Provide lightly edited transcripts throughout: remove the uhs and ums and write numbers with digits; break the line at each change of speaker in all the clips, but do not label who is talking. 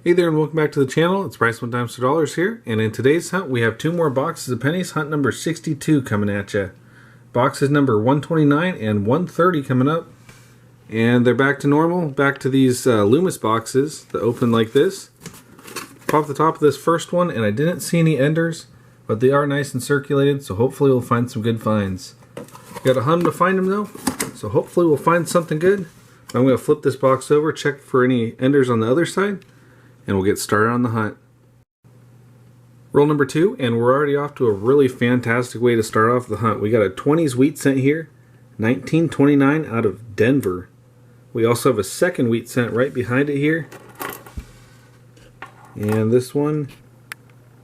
Hey there and welcome back to the channel. It's Bryson Times $2 here, and in today's hunt we have two more boxes of pennies. Hunt number 62 coming at you. Boxes number 129 and 130 coming up, and they're back to normal, back to these Loomis boxes that open like this. Pop the top of this first one, and I didn't see any enders, but they are nice and circulated, so hopefully we'll find some good finds. Got a hunt to find them though, so hopefully we'll find something good. I'm going to flip this box over, check for any enders on the other side, and we'll get started on the hunt. Roll number 2, and we're already off to a really fantastic way to start off the hunt. We got a 20s wheat cent here, 1929 out of Denver. We also have a second wheat cent right behind it here. And this one,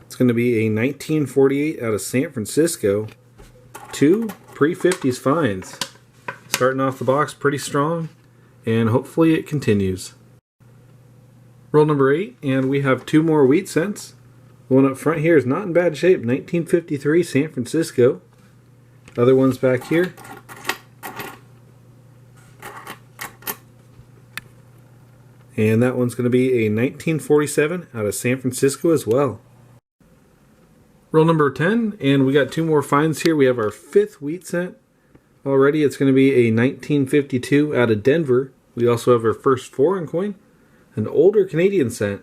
it's going to be a 1948 out of San Francisco. Two pre-50s finds. Starting off the box pretty strong, and hopefully it continues. Roll number 8, and we have two more wheat cents. The one up front here is not in bad shape, 1953 San Francisco. Other ones back here. And that one's going to be a 1947 out of San Francisco as well. Roll number 10, and we got two more finds here. We have our fifth wheat cent. Already it's going to be a 1952 out of Denver. We also have our first foreign coin, an older Canadian cent.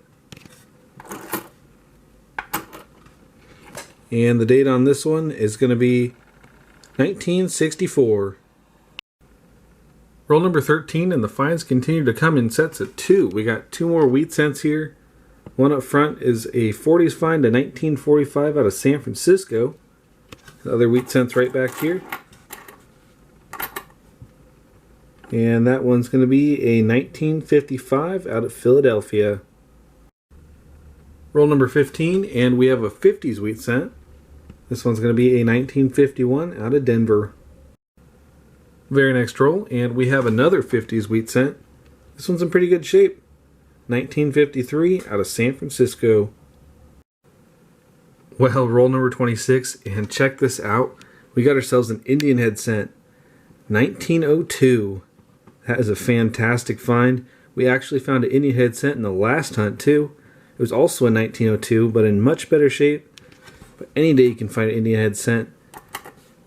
And the date on this one is going to be 1964. Roll number 13, and the finds continue to come in sets of 2. We got two more wheat cents here. One up front is a 40s find, a 1945 out of San Francisco. The other wheat cents right back here. And that one's going to be a 1955 out of Philadelphia. Roll number 15, and we have a 50s wheat cent. This one's going to be a 1951 out of Denver. Very next roll, and we have another 50s wheat cent. This one's in pretty good shape. 1953 out of San Francisco. Well, roll number 26, and check this out. We got ourselves an Indian head cent. 1902. That is a fantastic find. We actually found an Indian head cent in the last hunt too. It was also a 1902, but in much better shape. But any day you can find an Indian head cent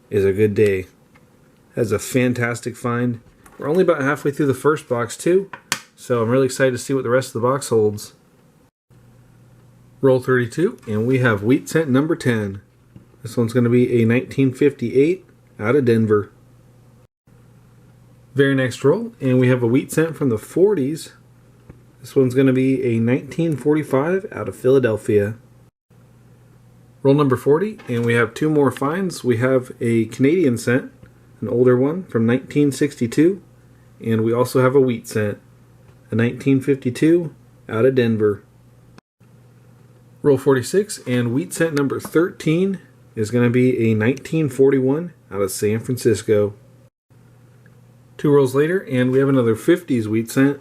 is a good day. That's a fantastic find. We're only about halfway through the first box too, so I'm really excited to see what the rest of the box holds. Roll 32, and we have wheat cent number 10. This one's going to be a 1958 out of Denver. Very next roll, and we have a wheat cent from the 40s. This one's going to be a 1945 out of Philadelphia. Roll number 40, and we have two more finds. We have a Canadian cent, an older one from 1962, and we also have a wheat cent, a 1952 out of Denver. Roll 46, and wheat cent number 13 is going to be a 1941 out of San Francisco. Two rolls later, and we have another 50s wheat cent,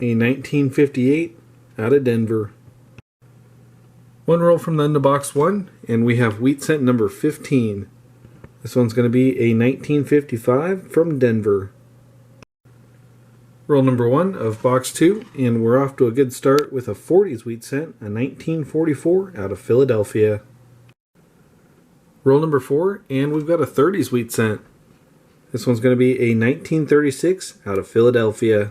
a 1958 out of Denver. One roll from the end of box 1, and we have wheat cent number 15. This one's going to be a 1955 from Denver. Roll number 1 of box 2, and we're off to a good start with a 40s wheat cent, a 1944 out of Philadelphia. Roll number 4, and we've got a 30s wheat cent. This one's going to be a 1936 out of Philadelphia.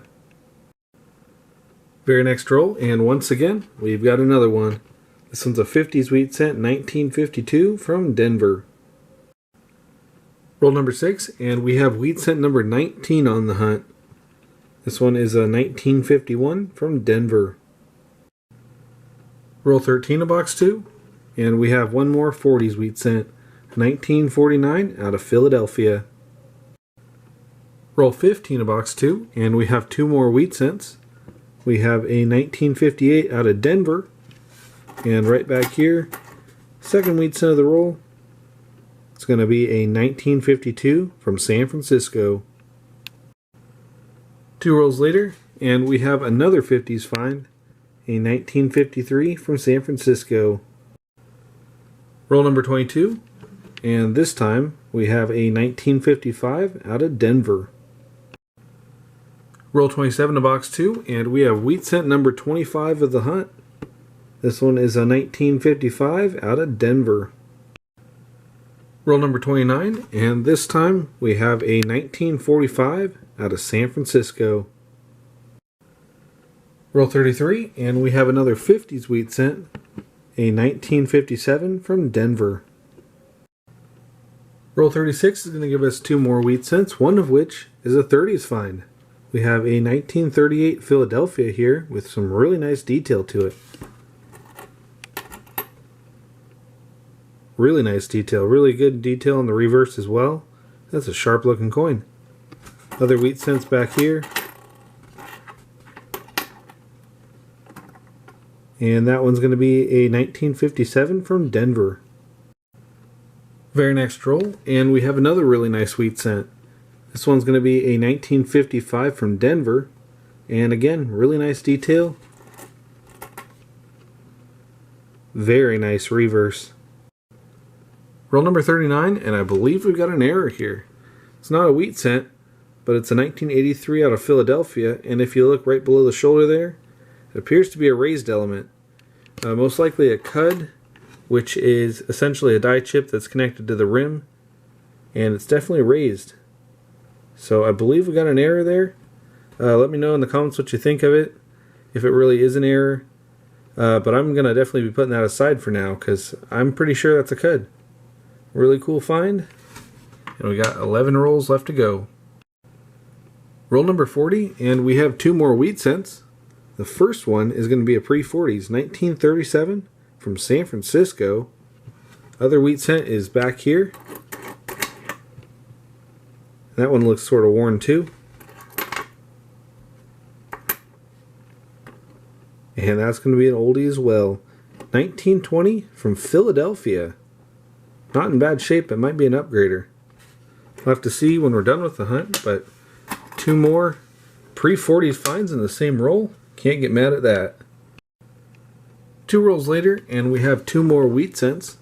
Very next roll, and once again, we've got another one. This one's a 50s wheat cent, 1952 from Denver. Roll number 6, and we have wheat cent number 19 on the hunt. This one is a 1951 from Denver. Roll 13 of box 2, and we have one more 40s wheat cent, 1949 out of Philadelphia. Roll 15 of box 2, and we have two more wheat cents. We have a 1958 out of Denver, and right back here, second wheat cent of the roll, it's going to be a 1952 from San Francisco. Two rolls later, and we have another 50s find, a 1953 from San Francisco. Roll number 22, and this time we have a 1955 out of Denver. Roll 27 to box 2, and we have wheat cent number 25 of the hunt. This one is a 1955 out of Denver. Roll number 29, and this time we have a 1945 out of San Francisco. Roll 33, and we have another 50s wheat cent, a 1957 from Denver. Roll 36 is going to give us 2 more wheat cents, one of which is a 30s find. We have a 1938 Philadelphia here with some really nice detail to it. Really nice detail. Really good detail on the reverse as well. That's a sharp looking coin. Other wheat cents back here. And that one's going to be a 1957 from Denver. Very next roll, and we have another really nice wheat cent. This one's going to be a 1955 from Denver, and again, really nice detail. Very nice reverse. Roll number 39, and I believe we've got an error here. It's not a wheat cent, but it's a 1983 out of Philadelphia, and if you look right below the shoulder there, it appears to be a raised element. Most likely a cud, which is essentially a die chip that's connected to the rim, and it's definitely raised. So I believe we got an error there. Let me know in the comments what you think of it, if it really is an error. But I'm going to definitely be putting that aside for now, because I'm pretty sure that's a cud. Really cool find. And we got 11 rolls left to go. Roll number 40, and we have 2 more wheat cents. The first one is going to be a pre-40s, 1937 from San Francisco. Other wheat cent is back here. That one looks sort of worn too. And that's going to be an oldie as well. 1920 from Philadelphia. Not in bad shape, it might be an upgrader. We'll have to see when we're done with the hunt, but 2 more pre-40s finds in the same roll. Can't get mad at that. 2 rolls later, and we have 2 more wheat cents.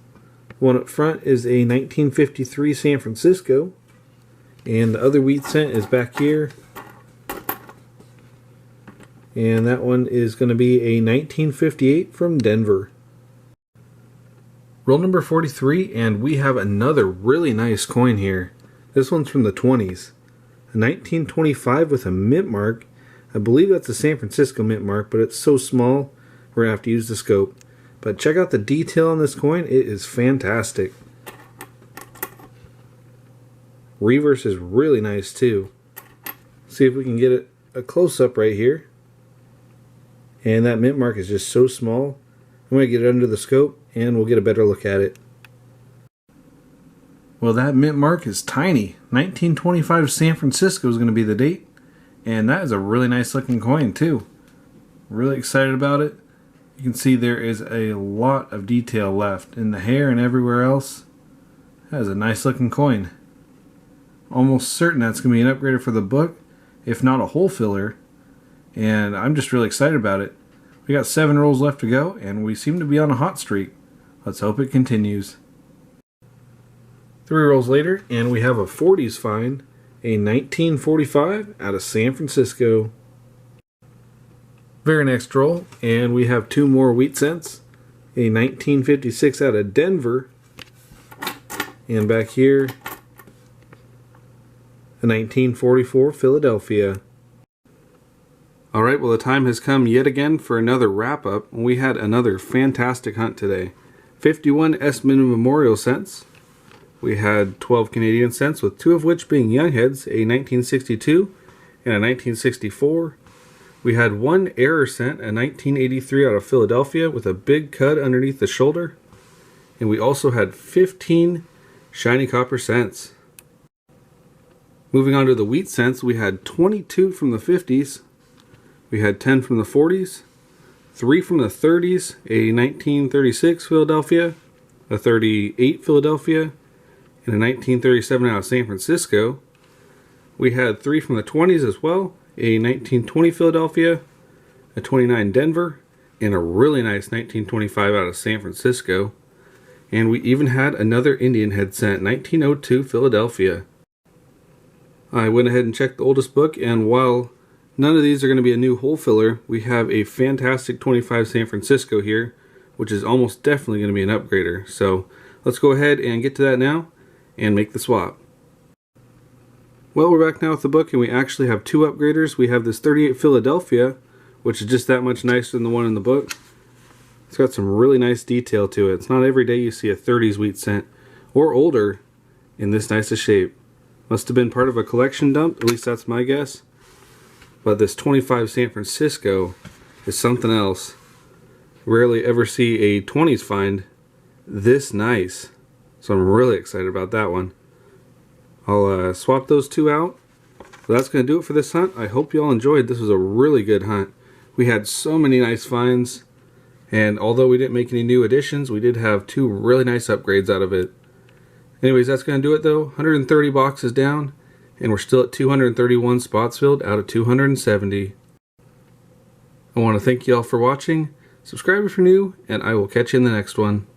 One up front is a 1953 San Francisco, and the other wheat cent is back here. And that one is going to be a 1958 from Denver. Roll number 43, and we have another really nice coin here. This one's from the 20s. A 1925 with a mint mark. I believe that's a San Francisco mint mark, but it's so small, we're going to have to use the scope. But check out the detail on this coin. It is fantastic. Reverse is really nice too. See if we can get it a close-up right here. And that mint mark is just so small. I'm going to get it under the scope and we'll get a better look at it. Well, that mint mark is tiny. 1925 San Francisco is going to be the date. And that is a really nice looking coin too. Really excited about it. You can see there is a lot of detail left in the hair and everywhere else. That is a nice looking coin. Almost certain that's going to be an upgrader for the book, if not a hole filler. And I'm just really excited about it. We got 7 rolls left to go, and we seem to be on a hot streak. Let's hope it continues. 3 rolls later, and we have a 40s find, a 1945 out of San Francisco. Very next roll, and we have 2 more wheat cents, a 1956 out of Denver, and back here, a 1944 Philadelphia. Alright, well the time has come yet again for another wrap up. We had another fantastic hunt today. 51 S-Min Memorial cents. We had 12 Canadian cents, with 2 of which being Youngheads, a 1962 and a 1964. We had 1 error cent, a 1983 out of Philadelphia with a big cut underneath the shoulder. And we also had 15 shiny copper cents. Moving on to the wheat cents, we had 22 from the 50s. We had 10 from the 40s, 3 from the 30s, a 1936 Philadelphia, a 38 Philadelphia, and a 1937 out of San Francisco. We had 3 from the 20s as well, a 1920 Philadelphia, a 29 Denver, and a really nice 1925 out of San Francisco. And we even had another Indian head cent, 1902 Philadelphia. I went ahead and checked the oldest book, and while None of these are going to be a new hole filler. We have a fantastic 25 San Francisco here, which is almost definitely going to be an upgrader. So let's go ahead and get to that now and make the swap. Well, we're back now with the book, and we actually have two upgraders. We have this 38 Philadelphia, which is just that much nicer than the one in the book. It's got some really nice detail to it. It's not every day you see a 30s wheat cent or older in this nice a shape. Must have been part of a collection dump, at least that's my guess. But this 25 San Francisco is something else. Rarely ever see a 20s find this nice. So I'm really excited about that one. I'll swap those two out. So that's going to do it for this hunt. I hope you all enjoyed. This was a really good hunt. We had so many nice finds. And although we didn't make any new additions, we did have two really nice upgrades out of it. Anyways, that's going to do it though. 130 boxes down. And we're still at 231 spots filled out of 270. I want to thank you all for watching. Subscribe if you're new, and I will catch you in the next one.